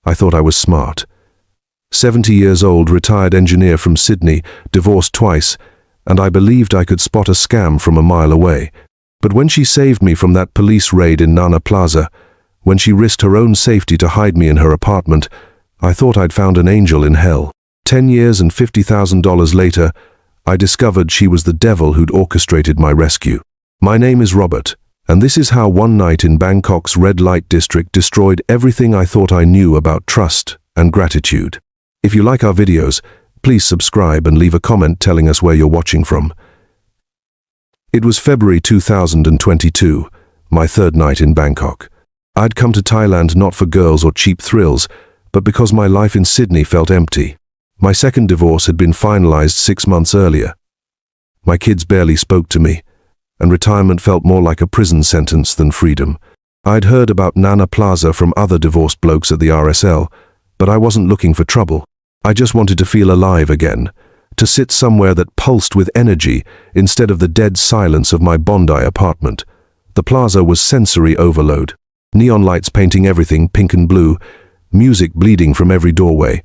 I thought I was smart. 70 years old, retired engineer from Sydney, divorced twice, and I believed I could spot a scam from a mile away. But when she saved me from that police raid in Nana Plaza, when she risked her own safety to hide me in her apartment, I thought I'd found an angel in hell. 10 years and $50,000 later, I discovered she was the devil who'd orchestrated my rescue. My name is Robert, and this is how one night in Bangkok's red light district destroyed everything I thought I knew about trust and gratitude. If you like our videos, please subscribe and leave a comment telling us where you're watching from. It was February 2022, my third night in Bangkok. I'd come to Thailand not for girls or cheap thrills, but because my life in Sydney felt empty. My second divorce had been finalized 6 months earlier. My kids barely spoke to me, and retirement felt more like a prison sentence than freedom. I'd heard about Nana Plaza from other divorced blokes at the RSL, but I wasn't looking for trouble. I just wanted to feel alive again, to sit somewhere that pulsed with energy instead of the dead silence of my Bondi apartment. The plaza was sensory overload. Neon lights painting everything pink and blue, music bleeding from every doorway,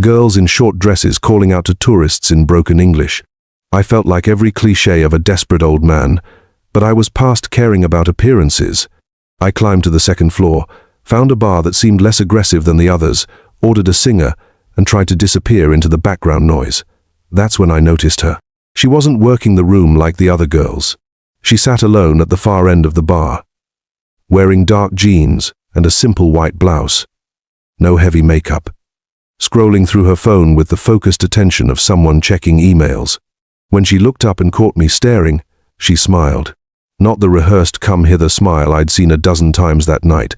girls in short dresses calling out to tourists in broken English. I felt like every cliché of a desperate old man, but I was past caring about appearances. I climbed to the second floor, found a bar that seemed less aggressive than the others, ordered a singer, and tried to disappear into the background noise. That's when I noticed her. She wasn't working the room like the other girls. She sat alone at the far end of the bar, wearing dark jeans and a simple white blouse. No heavy makeup. Scrolling through her phone with the focused attention of someone checking emails. When she looked up and caught me staring, she smiled. Not the rehearsed come-hither smile I'd seen a dozen times that night,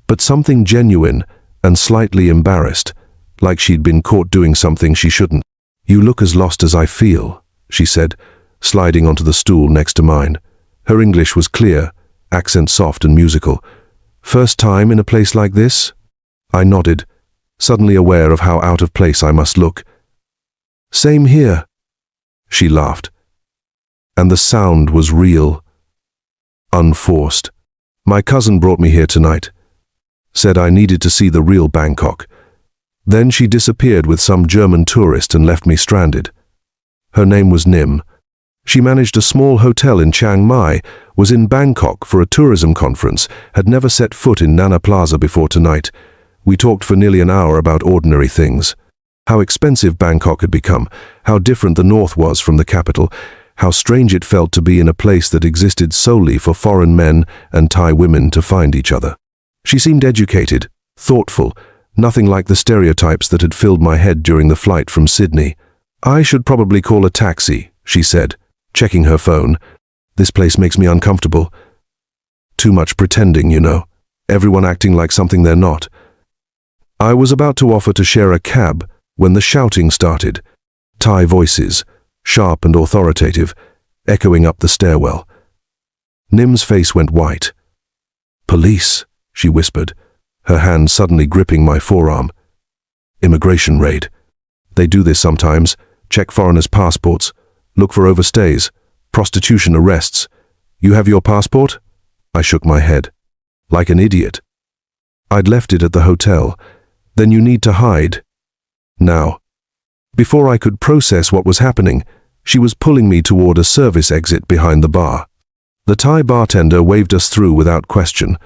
but something genuine and slightly embarrassed, like she'd been caught doing something she shouldn't. "You look as lost as I feel," she said, sliding onto the stool next to mine. Her English was clear, accent soft and musical. "First time in a place like this?" I nodded, suddenly aware of how out of place I must look. "Same here," she laughed. And the sound was real, unforced. "My cousin brought me here tonight. Said I needed to see the real Bangkok." Then she disappeared with some German tourist and left me stranded. Her name was Nim. She managed a small hotel in Chiang Mai, was in Bangkok for a tourism conference, had never set foot in Nana Plaza before tonight. We talked for nearly an hour about ordinary things. How expensive Bangkok had become, how different the north was from the capital, how strange it felt to be in a place that existed solely for foreign men and Thai women to find each other. She seemed educated, thoughtful, nothing like the stereotypes that had filled my head during the flight from Sydney. "I should probably call a taxi," she said, checking her phone. "This place makes me uncomfortable. Too much pretending, you know. Everyone acting like something they're not." I was about to offer to share a cab when the shouting started. Thai voices, sharp and authoritative, echoing up the stairwell. Nim's face went white. "Police," she whispered, her hand suddenly gripping my forearm. "Immigration raid. They do this sometimes, check foreigners' passports, look for overstays, prostitution arrests. You have your passport?" I shook my head. Like an idiot. "I'd left it at the hotel. Then you need to hide." Now. Before I could process what was happening, she was pulling me toward a service exit behind the bar. The Thai bartender waved us through without question,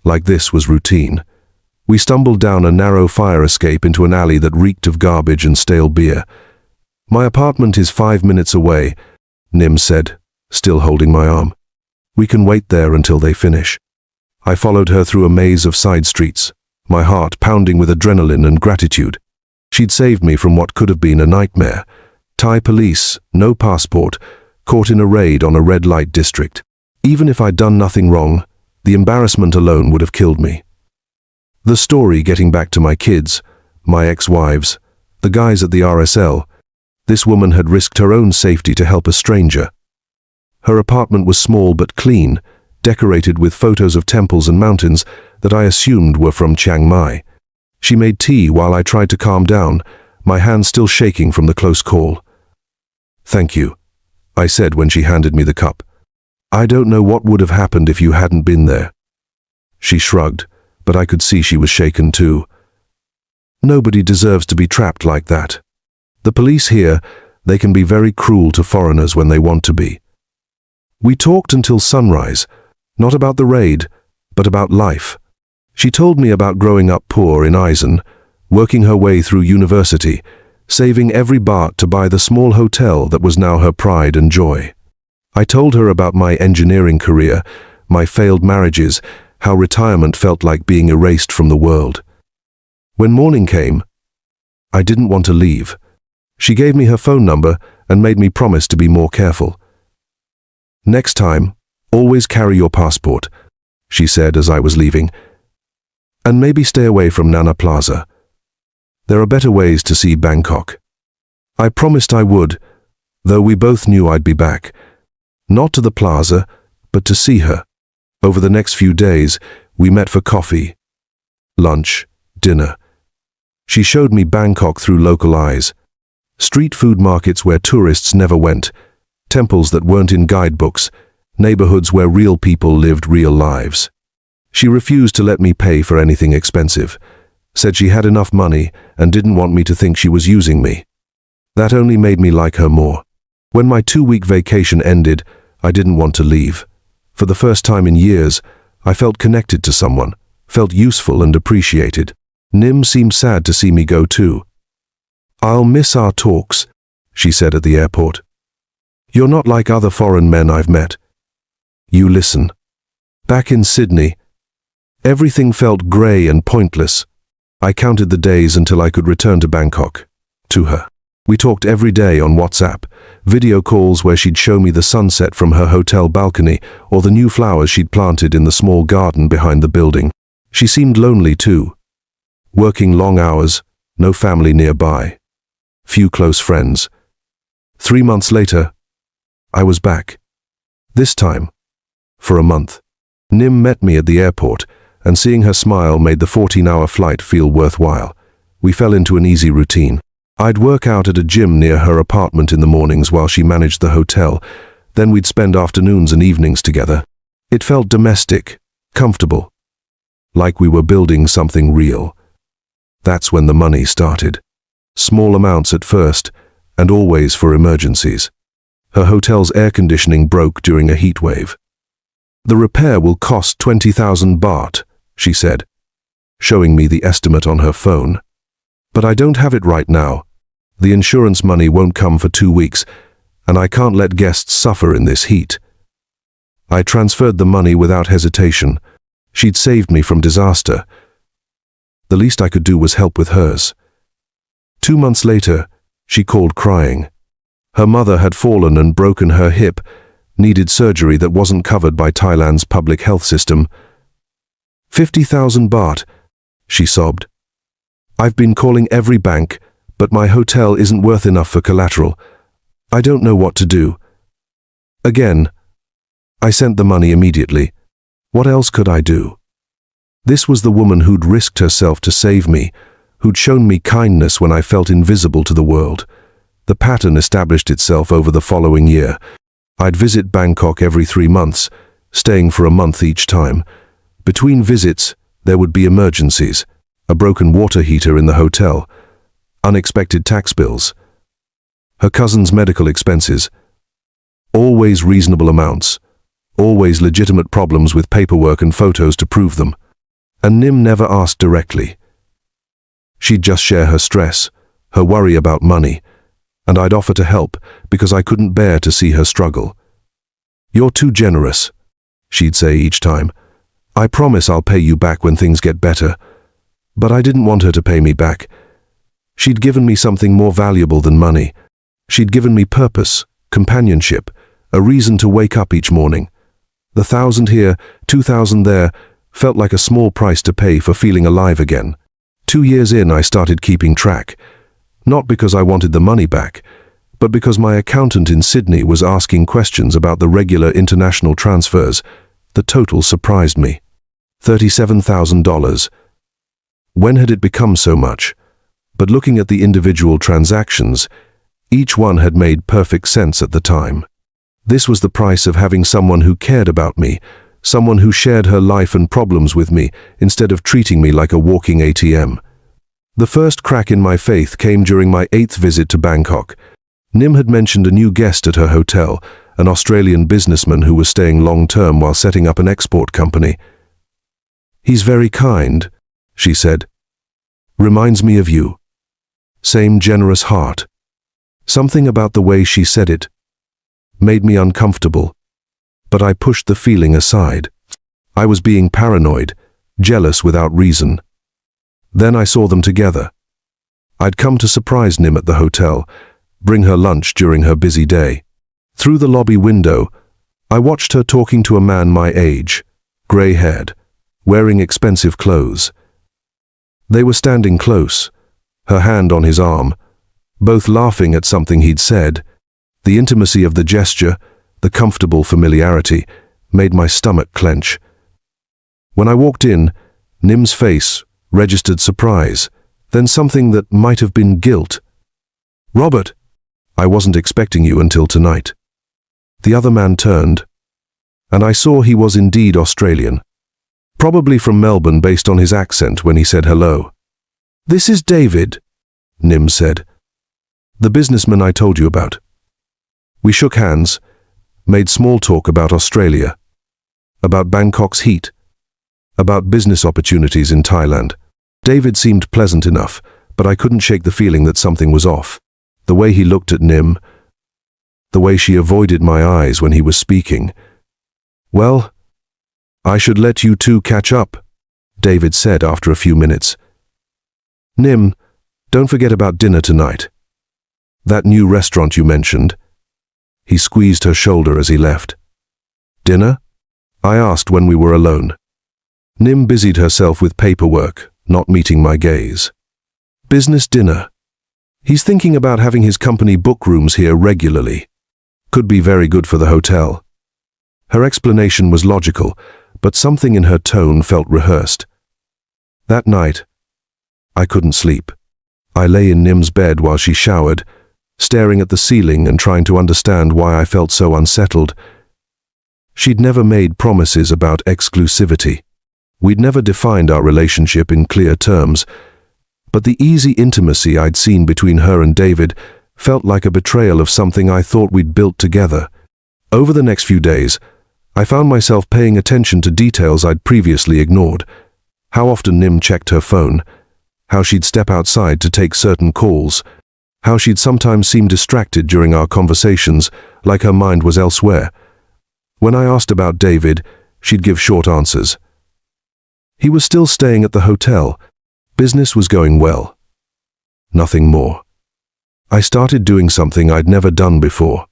like this was routine. We stumbled down a narrow fire escape into an alley that reeked of garbage and stale beer. "My apartment is 5 minutes away," Nim said, still holding my arm. "We can wait there until they finish." I followed her through a maze of side streets, my heart pounding with adrenaline and gratitude. She'd saved me from what could have been a nightmare. Thai police, no passport, caught in a raid on a red light district. Even if I'd done nothing wrong, the embarrassment alone would have killed me. The story, getting back to my kids, my ex-wives, the guys at the RSL, this woman had risked her own safety to help a stranger. Her apartment was small but clean, decorated with photos of temples and mountains that I assumed were from Chiang Mai. She made tea while I tried to calm down, my hands still shaking from the close call. "Thank you," I said when she handed me the cup. "I don't know what would have happened if you hadn't been there." She shrugged, but I could see she was shaken too. Nobody deserves to be trapped like that. The police here, they can be very cruel to foreigners when they want to be. We talked until sunrise, not about the raid, but about life. She told me about growing up poor in Eisen, working her way through university, saving every baht to buy the small hotel that was now her pride and joy. I told her about my engineering career, my failed marriages, how retirement felt like being erased from the world. When morning came, I didn't want to leave. She gave me her phone number and made me promise to be more careful. "Next time, always carry your passport," she said as I was leaving. "And maybe stay away from Nana Plaza. There are better ways to see Bangkok." I promised I would, though we both knew I'd be back. Not to the plaza, but to see her. Over the next few days, we met for coffee, lunch, dinner. She showed me Bangkok through local eyes. Street food markets where tourists never went, temples that weren't in guidebooks, neighborhoods where real people lived real lives. She refused to let me pay for anything expensive, said she had enough money and didn't want me to think she was using me. That only made me like her more. When my 2-week vacation ended, I didn't want to leave. For the first time in years, I felt connected to someone, felt useful and appreciated. Nim seemed sad to see me go too. "I'll miss our talks," she said at the airport. "You're not like other foreign men I've met. You listen." Back in Sydney, everything felt grey and pointless. I counted the days until I could return to Bangkok, to her. We talked every day on WhatsApp, video calls where she'd show me the sunset from her hotel balcony or the new flowers she'd planted in the small garden behind the building. She seemed lonely too. Working long hours, no family nearby, few close friends. 3 months later, I was back. This time, for a month. Nim met me at the airport, and seeing her smile made the 14-hour flight feel worthwhile. We fell into an easy routine. I'd work out at a gym near her apartment in the mornings while she managed the hotel. Then we'd spend afternoons and evenings together. It felt domestic, comfortable, like we were building something real. That's when the money started. Small amounts at first, and always for emergencies. Her hotel's air conditioning broke during a heat wave. "The repair will cost 20,000 baht, she said, showing me the estimate on her phone. "But I don't have it right now. The insurance money won't come for 2 weeks, and I can't let guests suffer in this heat." I transferred the money without hesitation. She'd saved me from disaster. The least I could do was help with hers. 2 months later, she called crying. Her mother had fallen and broken her hip, needed surgery that wasn't covered by Thailand's public health system. 50,000 baht, she sobbed. "I've been calling every bank, but my hotel isn't worth enough for collateral. I don't know what to do." Again, I sent the money immediately. What else could I do? This was the woman who'd risked herself to save me, who'd shown me kindness when I felt invisible to the world. The pattern established itself over the following year. I'd visit Bangkok every 3 months, staying for a month each time. Between visits, there would be emergencies, a broken water heater in the hotel, unexpected tax bills, her cousin's medical expenses. Always reasonable amounts, always legitimate problems with paperwork and photos to prove them. And Nim never asked directly. She'd just share her stress, her worry about money, and I'd offer to help because I couldn't bear to see her struggle. "You're too generous," she'd say each time. "I promise I'll pay you back when things get better." But I didn't want her to pay me back. She'd given me something more valuable than money. She'd given me purpose, companionship, a reason to wake up each morning. The 1,000 here, 2,000 there, felt like a small price to pay for feeling alive again. 2 years in, I started keeping track. Not because I wanted the money back, but because my accountant in Sydney was asking questions about the regular international transfers. The total surprised me. $37,000. When had it become so much? But looking at the individual transactions, each one had made perfect sense at the time. This was the price of having someone who cared about me, someone who shared her life and problems with me instead of treating me like a walking ATM. The first crack in my faith came during my 8th visit to Bangkok. Nim had mentioned a new guest at her hotel, an Australian businessman who was staying long-term while setting up an export company. "He's very kind," she said. "Reminds me of you. Same generous heart." Something about the way she said it made me uncomfortable, but I pushed the feeling aside. I was being paranoid, jealous without reason. Then I saw them together. I'd come to surprise Nim at the hotel, bring her lunch during her busy day. Through the lobby window, I watched her talking to a man my age, grey-haired, wearing expensive clothes. They were standing close, her hand on his arm, both laughing at something he'd said. The intimacy of the gesture, the comfortable familiarity, made my stomach clench. When I walked in, Nim's face registered surprise, then something that might have been guilt. "Robert, I wasn't expecting you until tonight." The other man turned, and I saw he was indeed Australian. Probably from Melbourne based on his accent when he said hello. "This is David," Nim said. "The businessman I told you about." We shook hands, made small talk about Australia, about Bangkok's heat, about business opportunities in Thailand. David seemed pleasant enough, but I couldn't shake the feeling that something was off. The way he looked at Nim, the way she avoided my eyes when he was speaking. "Well, I should let you two catch up," David said after a few minutes. "Nim, don't forget about dinner tonight. That new restaurant you mentioned." He squeezed her shoulder as he left. "Dinner?" I asked when we were alone. Nim busied herself with paperwork, not meeting my gaze. "Business dinner. He's thinking about having his company book rooms here regularly. Could be very good for the hotel." Her explanation was logical, but something in her tone felt rehearsed. That night, I couldn't sleep. I lay in Nim's bed while she showered, staring at the ceiling and trying to understand why I felt so unsettled. She'd never made promises about exclusivity. We'd never defined our relationship in clear terms, but the easy intimacy I'd seen between her and David felt like a betrayal of something I thought we'd built together. Over the next few days, I found myself paying attention to details I'd previously ignored. How often Nim checked her phone, how she'd step outside to take certain calls, how she'd sometimes seem distracted during our conversations, like her mind was elsewhere. When I asked about David, she'd give short answers. He was still staying at the hotel. Business was going well. Nothing more. I started doing something I'd never done before.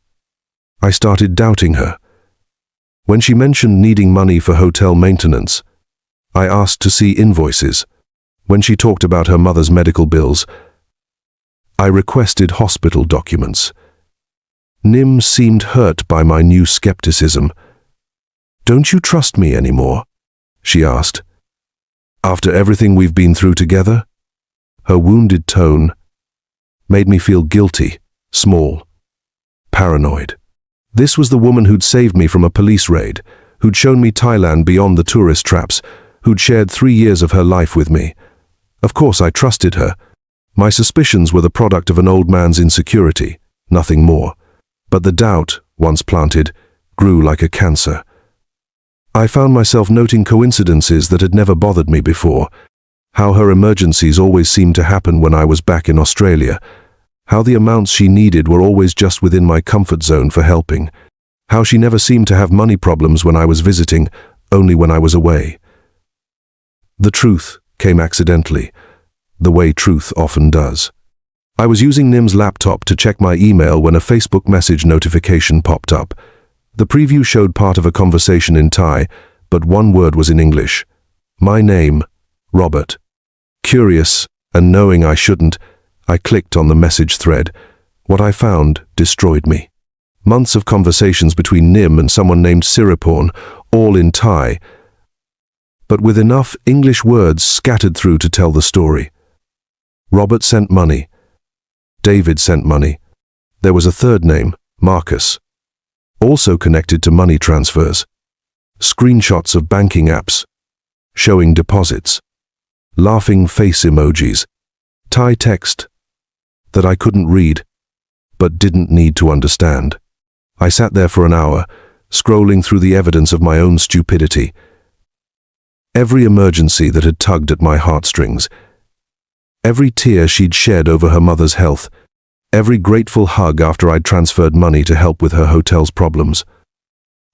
I started doubting her. When she mentioned needing money for hotel maintenance, I asked to see invoices. When she talked about her mother's medical bills, I requested hospital documents. Nim seemed hurt by my new skepticism. "Don't you trust me anymore?" she asked. "After everything we've been through together?" Her wounded tone made me feel guilty, small, paranoid. This was the woman who'd saved me from a police raid, who'd shown me Thailand beyond the tourist traps, who'd shared 3 years of her life with me. Of course I trusted her. My suspicions were the product of an old man's insecurity, nothing more. But the doubt, once planted, grew like a cancer. I found myself noting coincidences that had never bothered me before. How her emergencies always seemed to happen when I was back in Australia. How the amounts she needed were always just within my comfort zone for helping. How she never seemed to have money problems when I was visiting, only when I was away. The truth came accidentally, the way truth often does. I was using Nim's laptop to check my email when a Facebook message notification popped up. The preview showed part of a conversation in Thai, but one word was in English. My name, Robert. Curious, and knowing I shouldn't, I clicked on the message thread. What I found destroyed me. Months of conversations between Nim and someone named Siriporn, all in Thai, but with enough English words scattered through to tell the story. Robert sent money. David sent money. There was a third name, Marcus, also connected to money transfers. Screenshots of banking apps, showing deposits. Laughing face emojis. Thai text that I couldn't read, but didn't need to understand. I sat there for an hour, scrolling through the evidence of my own stupidity. Every emergency that had tugged at my heartstrings, every tear she'd shed over her mother's health, every grateful hug after I'd transferred money to help with her hotel's problems.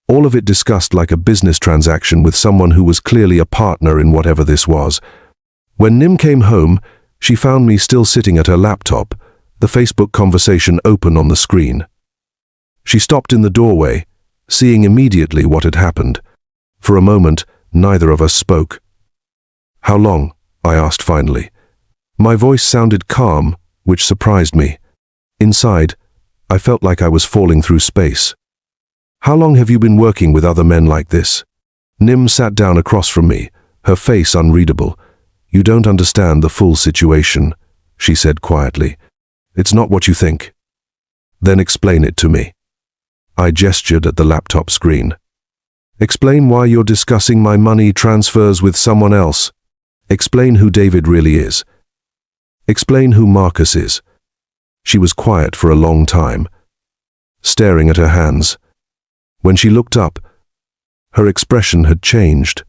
All of it discussed like a business transaction with someone who was clearly a partner in whatever this was. When Nim came home, she found me still sitting at her laptop, the Facebook conversation open on the screen. She stopped in the doorway, seeing immediately what had happened. For a moment, neither of us spoke. "How long?" I asked finally. My voice sounded calm, which surprised me. Inside, I felt like I was falling through space. "How long have you been working with other men like this?" Nim sat down across from me, her face unreadable. "You don't understand the full situation," she said quietly. "It's not what you think." "Then explain it to me." I gestured at the laptop screen. "Explain why you're discussing my money transfers with someone else. Explain who David really is. Explain who Marcus is." She was quiet for a long time, staring at her hands. When she looked up, her expression had changed.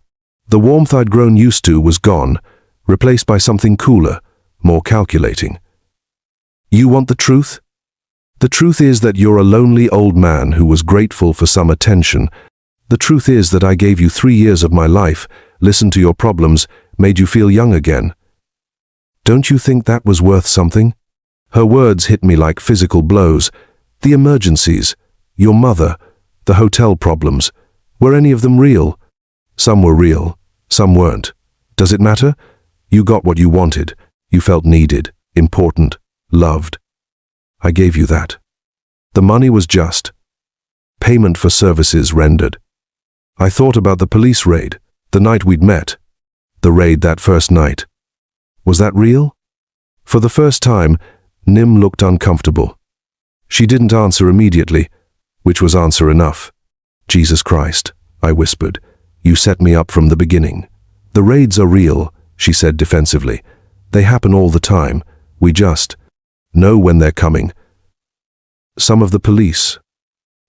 The warmth I'd grown used to was gone, replaced by something cooler, more calculating. "You want the truth? The truth is that you're a lonely old man who was grateful for some attention. The truth is that I gave you 3 years of my life, listened to your problems, made you feel young again. Don't you think that was worth something?" Her words hit me like physical blows. The emergencies, your mother, the hotel problems, were any of them real? Some were real, some weren't. Does it matter? You got what you wanted. You felt needed, important, loved. I gave you that. The money was just payment for services rendered. I thought about the police raid, the night we'd met, the raid that first night. Was that real? For the first time, Nim looked uncomfortable. She didn't answer immediately, which was answer enough. "Jesus Christ," I whispered, "you set me up from the beginning." "The raids are real," she said defensively. "They happen all the time. We just know when they're coming. Some of the police,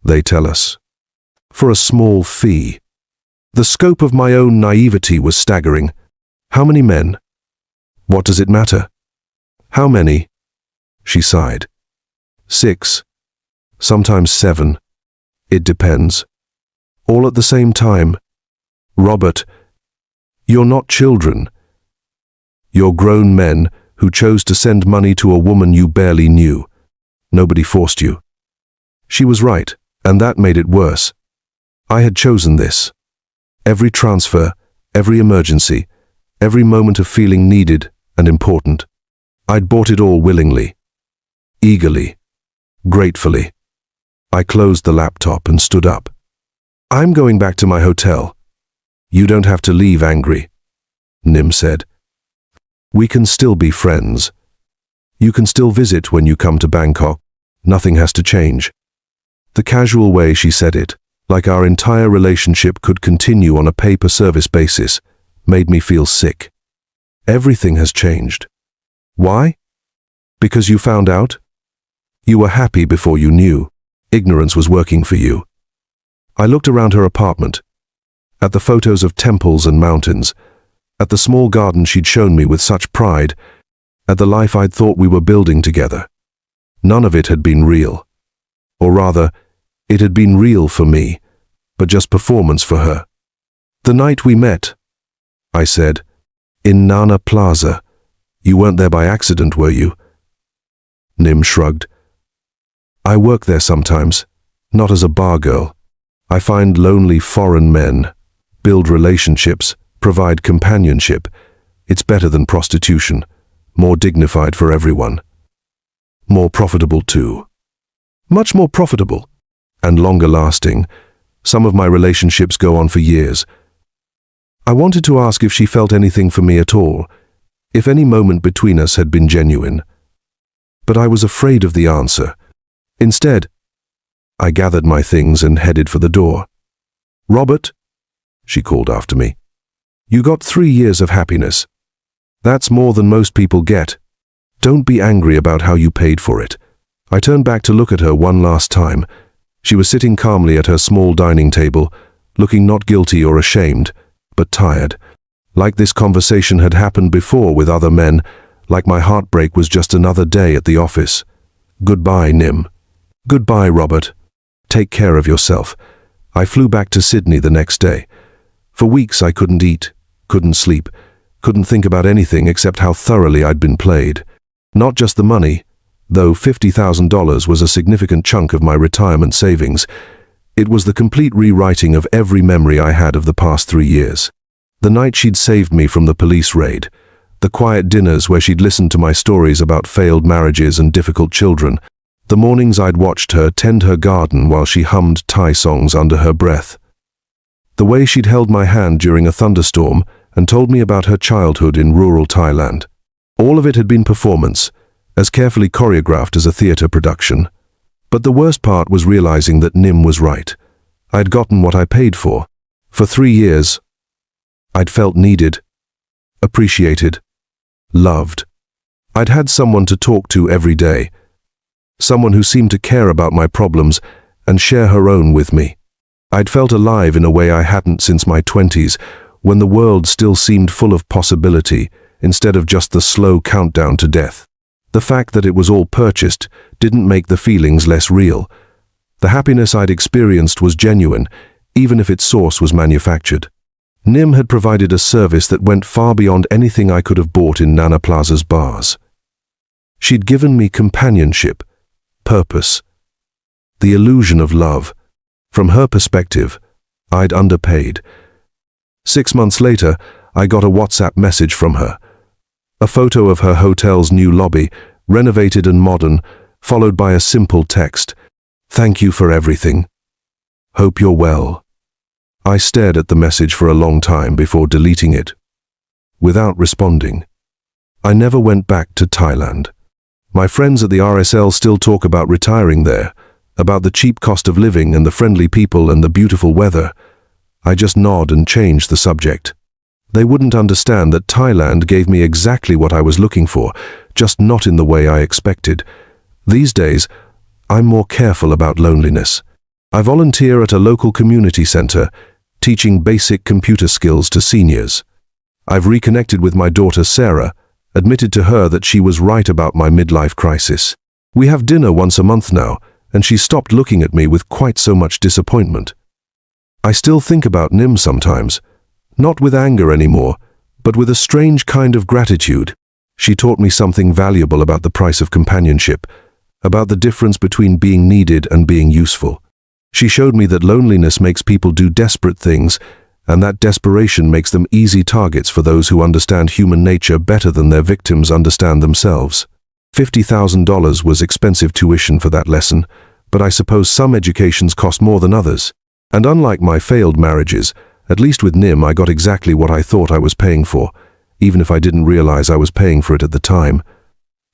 they tell us, for a small fee." The scope of my own naivety was staggering. How many men? What does it matter? How many? She sighed. 6. Sometimes 7. It depends. All at the same time. "Robert, you're not children. You're grown men who chose to send money to a woman you barely knew. Nobody forced you." She was right, and that made it worse. I had chosen this. Every transfer, every emergency, every moment of feeling needed and important. I'd bought it all willingly, eagerly, gratefully. I closed the laptop and stood up. "I'm going back to my hotel." "You don't have to leave angry," Nim said. "We can still be friends. You can still visit when you come to Bangkok. Nothing has to change." The casual way she said it, like our entire relationship could continue on a pay-per-service basis, made me feel sick. Everything has changed. Why? Because you found out? You were happy before you knew. Ignorance was working for you. I looked around her apartment, at the photos of temples and mountains, at the small garden she'd shown me with such pride, at the life I'd thought we were building together. None of it had been real. Or rather, it had been real for me, but just performance for her. "The night we met," I said, "in Nana Plaza. You weren't there by accident, were you?" Nim shrugged. "I work there sometimes, not as a bar girl. I find lonely foreign men, build relationships, provide companionship. It's better than prostitution, more dignified for everyone. More profitable too. Much more profitable, and longer lasting. Some of my relationships go on for years." I wanted to ask if she felt anything for me at all, if any moment between us had been genuine. But I was afraid of the answer. Instead, I gathered my things and headed for the door. "Robert," she called after me, "you got 3 years of happiness. That's more than most people get. Don't be angry about how you paid for it." I turned back to look at her one last time. She was sitting calmly at her small dining table, looking not guilty or ashamed, but tired. Like this conversation had happened before with other men, like my heartbreak was just another day at the office. "Goodbye, Nim." "Goodbye, Robert. Take care of yourself." I flew back to Sydney the next day. For weeks I couldn't eat, couldn't sleep, couldn't think about anything except how thoroughly I'd been played. Not just the money, though $50,000 was a significant chunk of my retirement savings. It was the complete rewriting of every memory I had of the past 3 years. The night she'd saved me from the police raid, the quiet dinners where she'd listened to my stories about failed marriages and difficult children, the mornings I'd watched her tend her garden while she hummed Thai songs under her breath. The way she'd held my hand during a thunderstorm and told me about her childhood in rural Thailand. All of it had been performance, as carefully choreographed as a theater production. But the worst part was realizing that Nim was right. I'd gotten what I paid for. For 3 years, I'd felt needed, appreciated, loved. I'd had someone to talk to every day, someone who seemed to care about my problems and share her own with me. I'd felt alive in a way I hadn't since my 20s, when the world still seemed full of possibility instead of just the slow countdown to death. The fact that it was all purchased didn't make the feelings less real. The happiness I'd experienced was genuine, even if its source was manufactured. Nim had provided a service that went far beyond anything I could have bought in Nana Plaza's bars. She'd given me companionship, purpose, the illusion of love. From her perspective, I'd underpaid. 6 months later, I got a WhatsApp message from her. A photo of her hotel's new lobby, renovated and modern, followed by a simple text. "Thank you for everything. Hope you're well." I stared at the message for a long time before deleting it, without responding. I never went back to Thailand. My friends at the RSL still talk about retiring there, about the cheap cost of living and the friendly people and the beautiful weather. I just nod and change the subject. They wouldn't understand that Thailand gave me exactly what I was looking for, just not in the way I expected. These days, I'm more careful about loneliness. I volunteer at a local community center, teaching basic computer skills to seniors. I've reconnected with my daughter Sarah, admitted to her that she was right about my midlife crisis. We have dinner once a month now, and she stopped looking at me with quite so much disappointment. I still think about Nim sometimes, not with anger anymore, but with a strange kind of gratitude. She taught me something valuable about the price of companionship, about the difference between being needed and being useful. She showed me that loneliness makes people do desperate things, and that desperation makes them easy targets for those who understand human nature better than their victims understand themselves. $50,000 was expensive tuition for that lesson, but I suppose some educations cost more than others. And unlike my failed marriages, at least with Nim I got exactly what I thought I was paying for, even if I didn't realize I was paying for it at the time.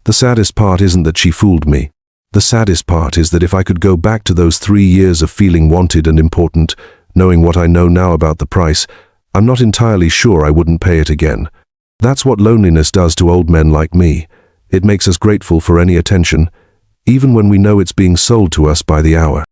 The saddest part isn't that she fooled me. The saddest part is that if I could go back to those 3 years of feeling wanted and important, knowing what I know now about the price, I'm not entirely sure I wouldn't pay it again. That's what loneliness does to old men like me. It makes us grateful for any attention, even when we know it's being sold to us by the hour.